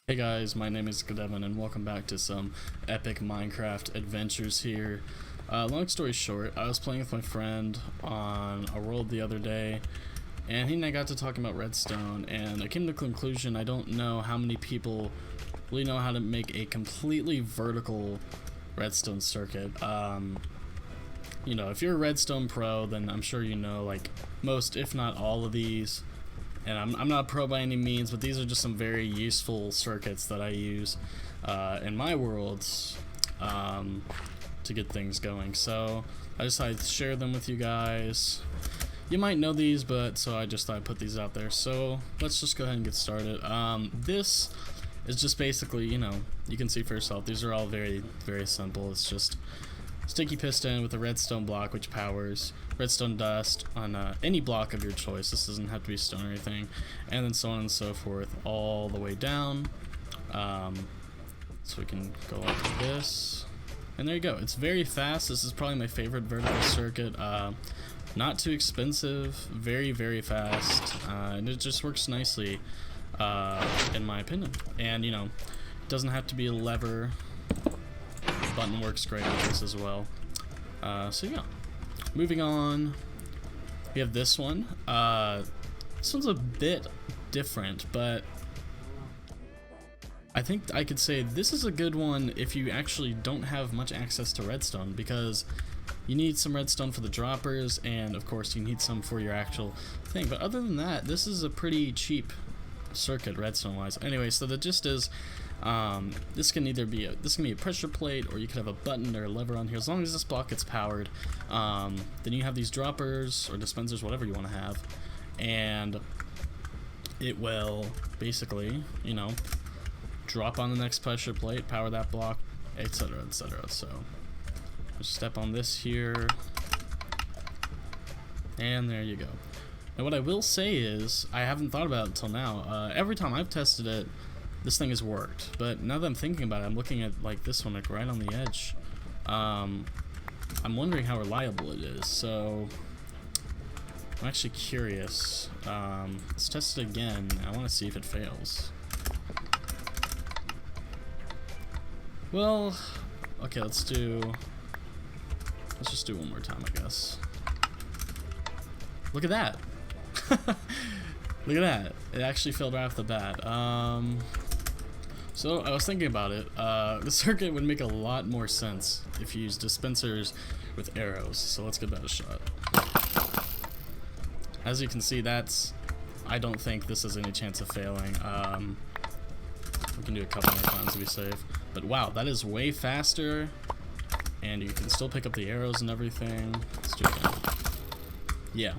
Hey guys, my name is Devin and welcome back to some epic Minecraft adventures here. Long story short, I was playing with my friend on a world the other day and he and I got to talking about Redstone, and I came to the conclusion I don't know how many people really know how to make a completely vertical redstone circuit. You know, if you're a redstone pro, then I'm sure you know like most if not all of these. And I'm not a pro by any means, but these are just some very useful circuits that I use in my worlds to get things going. So I decided to share them with you guys. You might know these, but so I just thought I'd put these out there. So let's just go ahead and get started. This is just basically, you know, you can see for yourself, these are all very, very simple. It's just sticky piston with a redstone block which powers redstone dust on any block of your choice. This doesn't have to be stone or anything, and then so on and so forth all the way down. So we can go like this, and there you go. It's very fast. This is probably my favorite vertical circuit. Not too expensive, very, very fast, and it just works nicely in my opinion. And you know, it doesn't have to be a lever. Button works great with this as well. So yeah, moving on, we have this one. This one's a bit different, but I think I could say this is a good one if you actually don't have much access to redstone, because you need some redstone for the droppers, and of course you need some for your actual thing. But other than that, this is a pretty cheap circuit redstone wise. Anyway, so the gist is, this can either be a pressure plate, or you could have a button or a lever on here. As long as this block gets powered, then you have these droppers or dispensers, whatever you want to have, and it will basically, you know, drop on the next pressure plate, power that block, etc., etc. So just step on this here, and there you go. Now what I will say is, I haven't thought about it until now. Every time I've tested it, this thing has worked, but now that I'm thinking about it, I'm looking at like this one, like right on the edge. I'm wondering how reliable it is, so I'm actually curious. Let's test it again. I want to see if it fails. Well, okay, let's just do one more time, I guess. Look at that. Look at that. It actually failed right off the bat. So I was thinking about it. The circuit would make a lot more sense if you use dispensers with arrows. So let's give that a shot. As you can see, I don't think this has any chance of failing. We can do a couple more times to be safe. But wow, that is way faster, and you can still pick up the arrows and everything. Let's do it again. Yeah,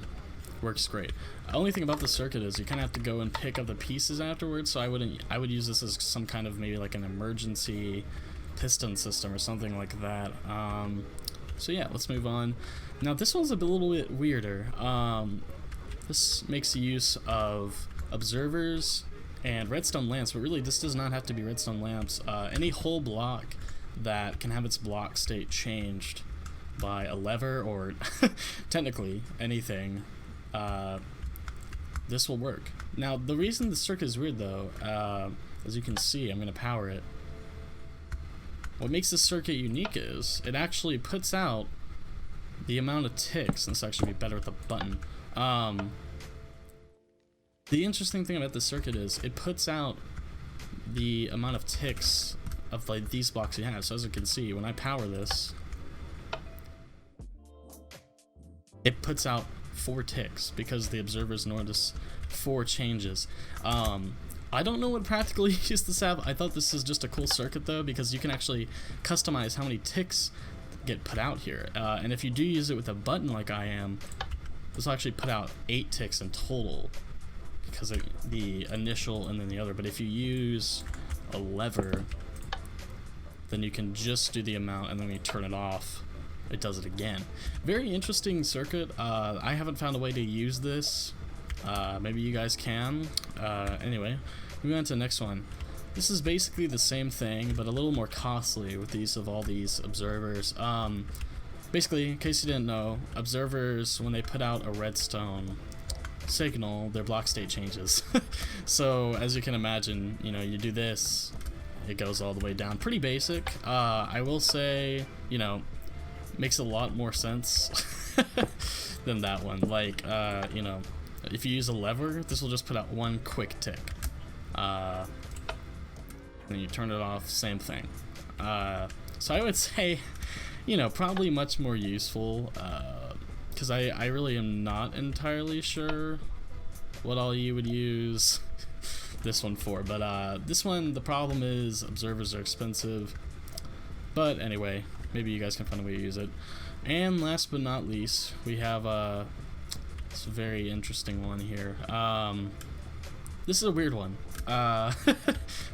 works great. The only thing about the circuit is you kind of have to go and pick up the pieces afterwards, so I would use this as some kind of maybe like an emergency piston system or something like that. So yeah, let's move on. Now this one's a little bit weirder. This makes use of observers and redstone lamps, but really this does not have to be redstone lamps. Any whole block that can have its block state changed by a lever, or technically anything, this will work. Now the reason the circuit is weird though, as you can see, I'm going to power it. What makes this circuit unique is it actually puts out the amount of ticks, and this actually be better with the button. The interesting thing about this circuit is it puts out the amount of ticks of like these blocks you have. So as you can see, when I power this, it puts out 4 ticks because the observers notice 4 changes. I don't know what practical use this have. I thought this is just a cool circuit though, because you can actually customize how many ticks get put out here. And if you do use it with a button like I am, this will actually put out 8 ticks in total, because of the initial and then the other. But if you use a lever, then you can just do the amount, and then when you turn it off, it does it again. Very interesting circuit. I haven't found a way to use this. Maybe you guys can. Anyway, moving on to the next one. This is basically the same thing, but a little more costly with the use of all these observers. Basically, in case you didn't know, observers, when they put out a redstone signal, their block state changes. So as you can imagine, you know, you do this, it goes all the way down. Pretty basic. I will say, you know, makes a lot more sense than that one. Like, you know, if you use a lever, this will just put out one quick tick. Then you turn it off, same thing. So I would say, you know, probably much more useful, because I really am not entirely sure what all you would use this one for, but this one, the problem is observers are expensive. But anyway, maybe you guys can find a way to use it. And last but not least, we have this very interesting one here. This is a weird one.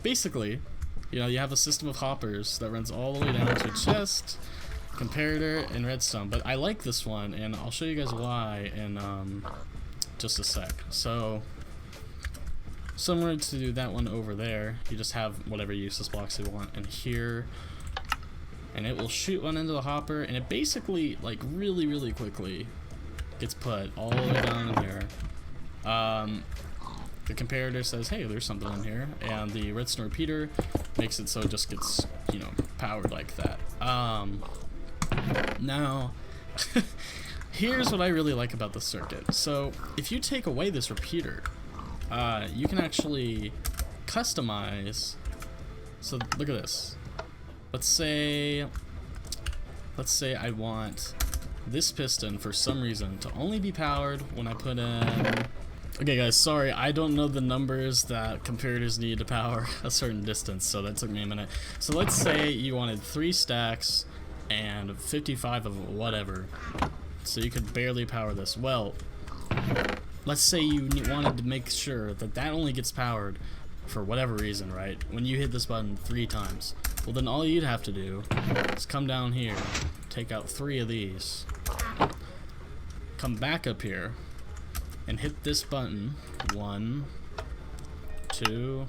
Basically, you know, you have a system of hoppers that runs all the way down to a chest, comparator, and redstone. But I like this one, and I'll show you guys why in just a sec. So, similar to that one over there, you just have whatever useless blocks you want in here, and it will shoot one into the hopper, and it basically, like, really quickly gets put all the way down in here. The comparator says, hey, there's something in here, and the redstone repeater makes it so it just gets, you know, powered like that. Now, here's what I really like about the circuit. So, if you take away this repeater, you can actually customize. So, look at this. Let's say I want this piston for some reason to only be powered when I put in... Okay guys, sorry, I don't know the numbers that comparators need to power a certain distance, so that took me a minute. So let's say you wanted 3 stacks and 55 of whatever, so you could barely power this. Well, let's say you wanted to make sure that that only gets powered for whatever reason, right? When you hit this button 3 times. Well, then all you'd have to do is come down here, take out 3 of these, come back up here, and hit this button 1, 2,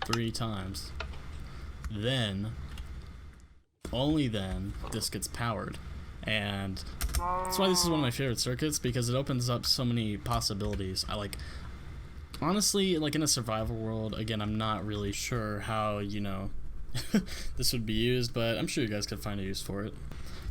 3 times. Then, only then, this gets powered. And that's why this is one of my favorite circuits, because it opens up so many possibilities. Honestly, like in a survival world, again, I'm not really sure how, you know, this would be used, but I'm sure you guys could find a use for it.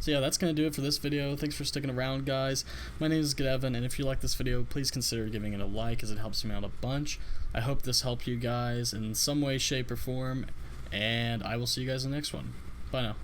So yeah, that's going to do it for this video. Thanks for sticking around, guys. My name is Evan, and if you like this video, please consider giving it a like, as it helps me out a bunch. I hope this helped you guys in some way, shape, or form, and I will see you guys in the next one. Bye now.